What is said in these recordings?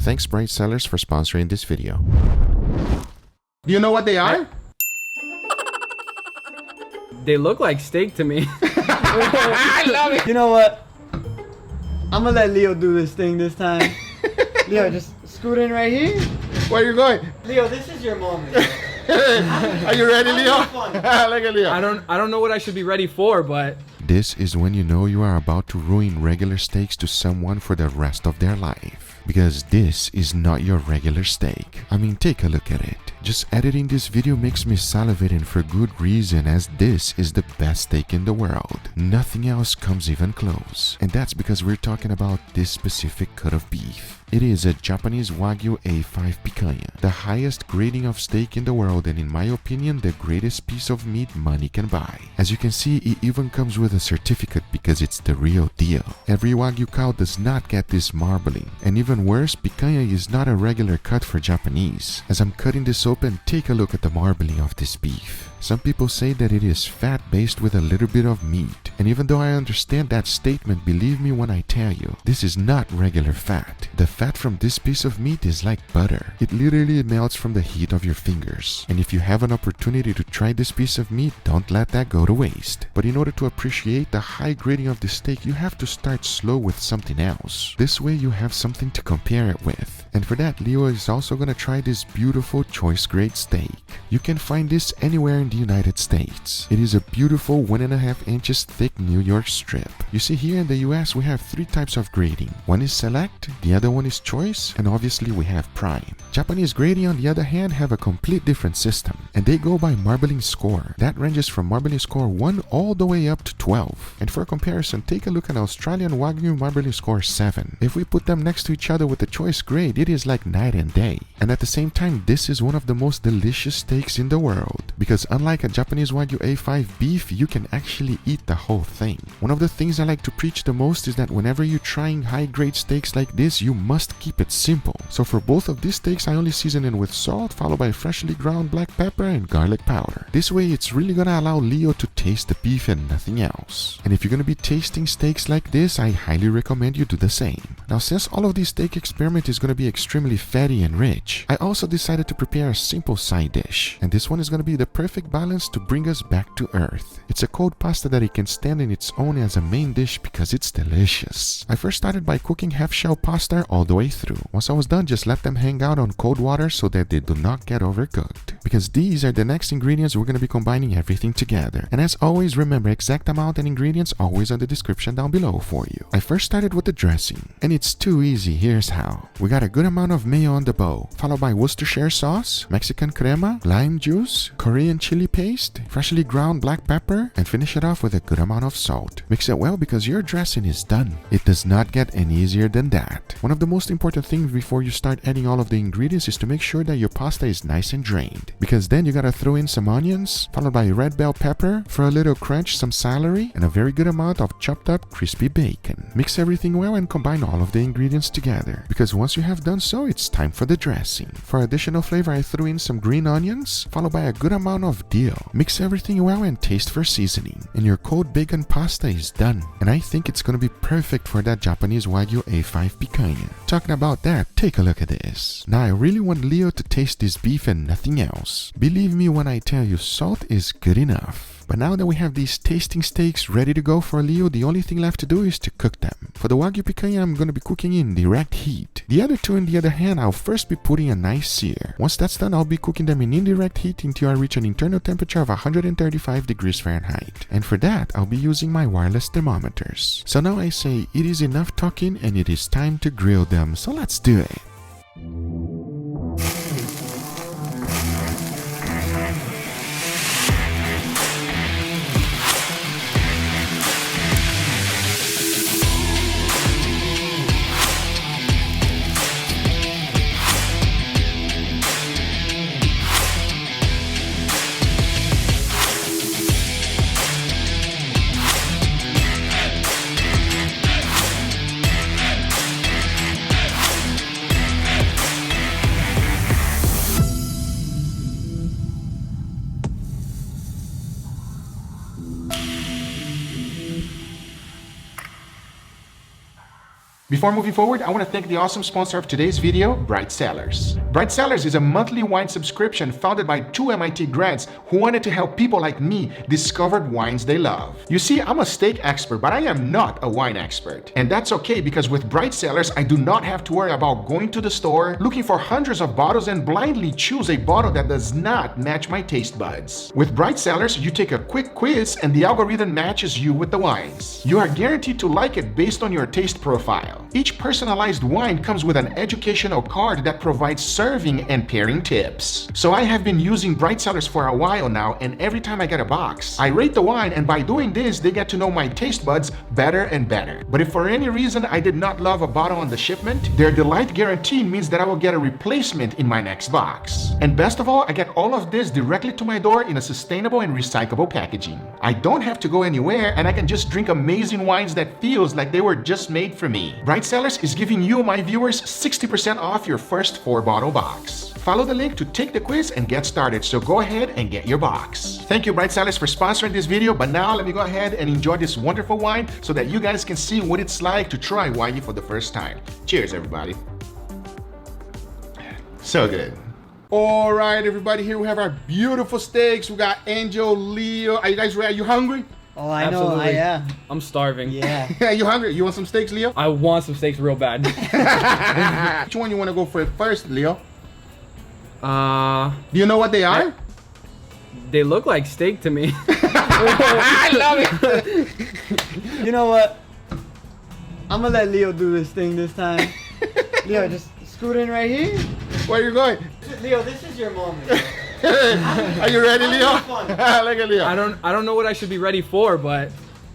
Thanks Bright Sellers for sponsoring this video. Do you know what they are? They look like steak to me. I love it. You know what? I'm gonna let Leo do this thing this time. Leo, just scoot in right here. Where are you going? Leo, this is your moment. Are you ready, Leo? Look at Leo. I don't know what I should be ready for, but This is when you know you are about to ruin regular steaks to someone for the rest of their life. Because this is not your regular steak. I mean, take a look at it. Just editing this video makes me salivating for good reason, as this is the best steak in the world. Nothing else comes even close. And that's because we're talking about this specific cut of beef. It is a Japanese Wagyu A5 Picanha, the highest grading of steak in the world, and in my opinion, the greatest piece of meat money can buy. As you can see, it even comes with a certificate because it's the real deal. Every Wagyu cow does not get this marbling, and even worse, Picanha is not a regular cut for Japanese. As I'm cutting this open, take a look at the marbling of this beef. Some people say that it is fat based with a little bit of meat, and even though I understand that statement, believe me when I tell you, this is not regular fat. The fat from this piece of meat is like butter. It literally melts from the heat of your fingers. And if you have an opportunity to try this piece of meat, don't let that go to waste. But in order to appreciate the high grading of the steak, you have to start slow with something else. This way you have something to compare it with. And for that, Leo is also gonna try this beautiful choice grade steak. You can find this anywhere in the United States. It is a beautiful 1.5 inches thick New York strip. You see, here in the US we have 3 types of grading. One is select, the other one is choice, and obviously we have prime. Japanese grading, on the other hand, have a complete different system, and they go by marbling score. That ranges from marbling score 1 all the way up to 12. And for comparison, take a look at Australian Wagyu marbling score 7. If we put them next to each other with the choice grade, it is like night and day. And at the same time, this is one of the most delicious steaks in the world, because unlike a Japanese Wagyu A5 beef, you can actually eat the whole thing. One of the things I like to preach the most is that whenever you're trying high-grade steaks like this, you must keep it simple. So for both of these steaks, I only season it with salt, followed by freshly ground black pepper and garlic powder. This way, it's really gonna allow Leo to taste the beef and nothing else. And if you're gonna be tasting steaks like this, I highly recommend you do the same. Now, since all of these steak experiment is gonna be extremely fatty and rich, I also decided to prepare a simple side dish. And this one is gonna be the perfect balance to bring us back to earth. It's a cold pasta that it can stand in its own as a main dish because it's delicious. I first started by cooking half-shell pasta all the way through. Once I was done, just let them hang out on cold water so that they do not get overcooked. Because these are the next ingredients we're going to be combining everything together. And as always, remember, exact amount and ingredients always on the description down below for you. I first started with the dressing, and it's too easy. Here's how. We got a good amount of mayo on the bowl, followed by Worcestershire sauce, Mexican crema, lime juice, Korean chili paste, freshly ground black pepper, and finish it off with a good amount of salt. Mix it well because your dressing is done. It does not get any easier than that. One of the most important things before you start adding all of the ingredients is to make sure that your pasta is nice and drained, because then you gotta throw in some onions, followed by red bell pepper, for a little crunch, some celery, and a very good amount of chopped up crispy bacon. Mix everything well and combine all of the ingredients together, because once you have done so, it's time for the dressing. For additional flavor, I threw in some green onions, followed by a good amount of dill. Mix everything well and taste for seasoning, and your cold bacon pasta is done. And I think it's gonna be perfect for that Japanese Wagyu A5 Picanha. Talking about that, take a look at this. Now I really want Leo to taste this beef and nothing else. Believe me when I tell you, salt is good enough. But now that we have these tasting steaks ready to go for Leo, the only thing left to do is to cook them. For the Wagyu Picanha, I'm going to be cooking in direct heat. The other two, on the other hand, I'll first be putting a nice sear. Once that's done, I'll be cooking them in indirect heat until I reach an internal temperature of 135 degrees Fahrenheit. And for that, I'll be using my wireless thermometers. So now I say, it is enough talking and it is time to grill them. So let's do it. Before moving forward, I want to thank the awesome sponsor of today's video, Bright Cellars. Bright Cellars is a monthly wine subscription founded by 2 MIT grads who wanted to help people like me discover wines they love. You see, I'm a steak expert, but I am not a wine expert. And that's okay, because with Bright Cellars, I do not have to worry about going to the store, looking for hundreds of bottles and blindly choose a bottle that does not match my taste buds. With Bright Cellars, you take a quick quiz and the algorithm matches you with the wines. You are guaranteed to like it based on your taste profile. Each personalized wine comes with an educational card that provides serving and pairing tips. So I have been using Bright Cellars for a while now, and every time I get a box, I rate the wine, and by doing this, they get to know my taste buds better and better. But if for any reason I did not love a bottle on the shipment, their Delight Guarantee means that I will get a replacement in my next box. And best of all, I get all of this directly to my door in a sustainable and recyclable packaging. I don't have to go anywhere, and I can just drink amazing wines that feels like they were just made for me. Bright Cellars is giving you, my viewers, 60% off your first 4-bottle box. Follow the link to take the quiz and get started, so go ahead and get your box. Thank you, Bright Cellars, for sponsoring this video, but now let me go ahead and enjoy this wonderful wine so that you guys can see what it's like to try Wagyu for the first time. Cheers, everybody. So good. All right, everybody, here we have our beautiful steaks. We got Angel, Leo. Are you guys ready? Are you hungry? Oh, I Absolutely. know. I am. I'm starving. Yeah. Are you hungry? You want some steaks, Leo? I want some steaks real bad. Which one you want to go for first, Leo? Do Do you know what they are? They look like steak to me. I love it. You know what? I'm gonna let Leo do this thing this time. Leo, just scoot in right here. Where are you going? Leo, this is your moment. Are you ready, Leo? Look at Leo. I don't know what I should be ready for, but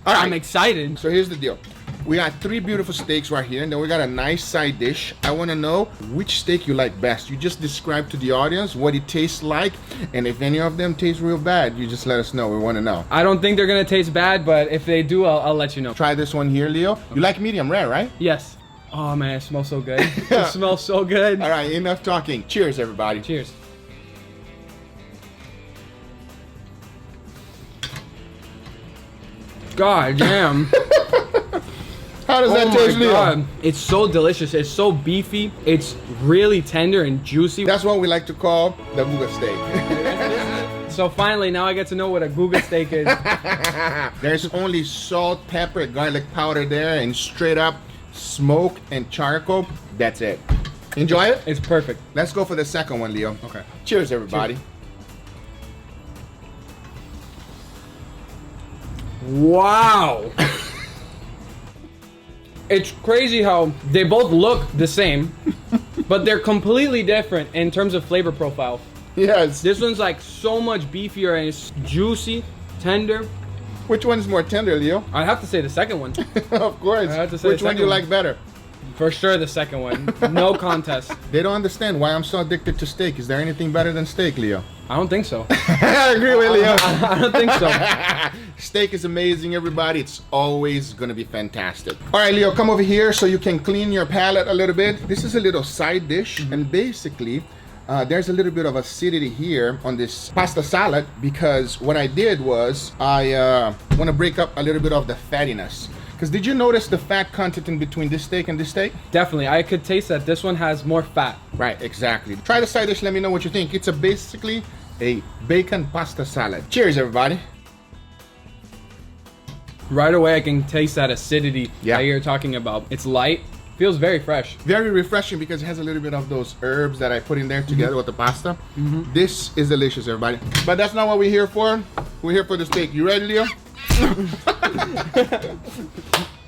All right. I'm excited. So here's the deal. We got 3 beautiful steaks right here, and then we got a nice side dish. I want to know which steak you like best. You just describe to the audience what it tastes like, and if any of them taste real bad, you just let us know. We want to know. I don't think they're gonna taste bad, but if they do, I'll let you know. Try this one here, Leo. You like medium rare, right? Yes. Oh man, it smells so good. It smells so good. All right, enough talking. Cheers, everybody. Cheers. God damn. How does that Oh taste, my Leo? God. It's so delicious. It's so beefy. It's really tender and juicy. That's what we like to call the Guga steak. So finally, now I get to know what a Guga steak is. There's only salt, pepper, garlic powder there, and straight up smoke and charcoal. That's it. Enjoy it? It's perfect. Let's go for the second one, Leo. Okay. Cheers, everybody. Cheers. Wow. It's crazy how they both look the same, but they're completely different in terms of flavor profile. Yes. This one's like so much beefier and it's juicy, tender. Which one's more tender, Leo? I'd have to say the second one. Of course. I have to say Which the one do you second like one. better? For sure the second one. No contest. They don't understand why I'm so addicted to steak. Is there anything better than steak, Leo? I don't think so. I agree with Leo. I don't think so. Steak is amazing, everybody. It's always gonna be fantastic. All right, Leo, come over here so you can clean your palate a little bit. This is a little side dish, and basically, there's a little bit of acidity here on this pasta salad because what I did was I want to break up a little bit of the fattiness. Because did you notice the fat content in between this steak and this steak? Definitely. I could taste that this one has more fat. Right, exactly. Try the side dish, let me know what you think. It's basically a bacon pasta salad. Cheers, everybody. Right away, I can taste that acidity Yeah. that you're talking about. It's light, feels very fresh. Very refreshing because it has a little bit of those herbs that I put in there together with the pasta. This is delicious, everybody. But that's not what we're here for. We're here for the steak. You ready, Leo?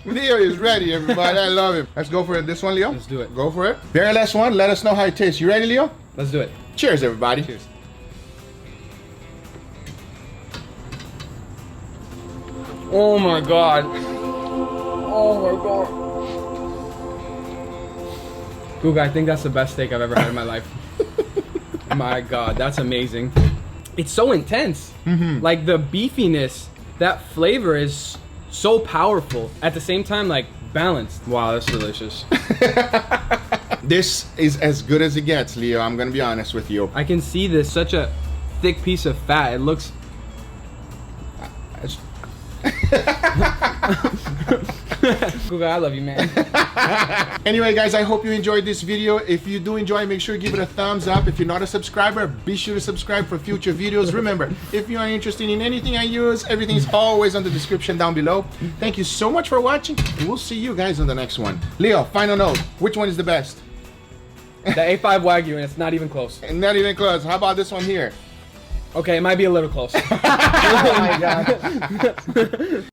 Leo is ready, everybody. I love him. Let's go for it. This one, Leo. Let's do it. Go for it. Very last one. Let us know how it tastes. You ready, Leo? Let's do it. Cheers, everybody. Cheers. Oh my God. Oh my God. Guga, I think that's the best steak I've ever had in my life. My God, that's amazing. It's so intense. Like the beefiness, that flavor is so powerful. At the same time, like balanced. Wow, that's delicious. This is as good as it gets, Leo. I'm gonna be honest with you. I can see this, such a thick piece of fat. It looks... Guga, I love you, man. Anyway, guys, I hope you enjoyed this video. If you do enjoy, make sure you give it a thumbs up. If you're not a subscriber, be sure to subscribe for future videos. Remember, if you are interested in anything I use, everything is always on the description down below. Thank you so much for watching, and we'll see you guys on the next one. Leo, final note. Which one is the best? The A5 Wagyu, and it's not even close. And not even close. How about this one here? Okay, it might be a little close. Oh my god.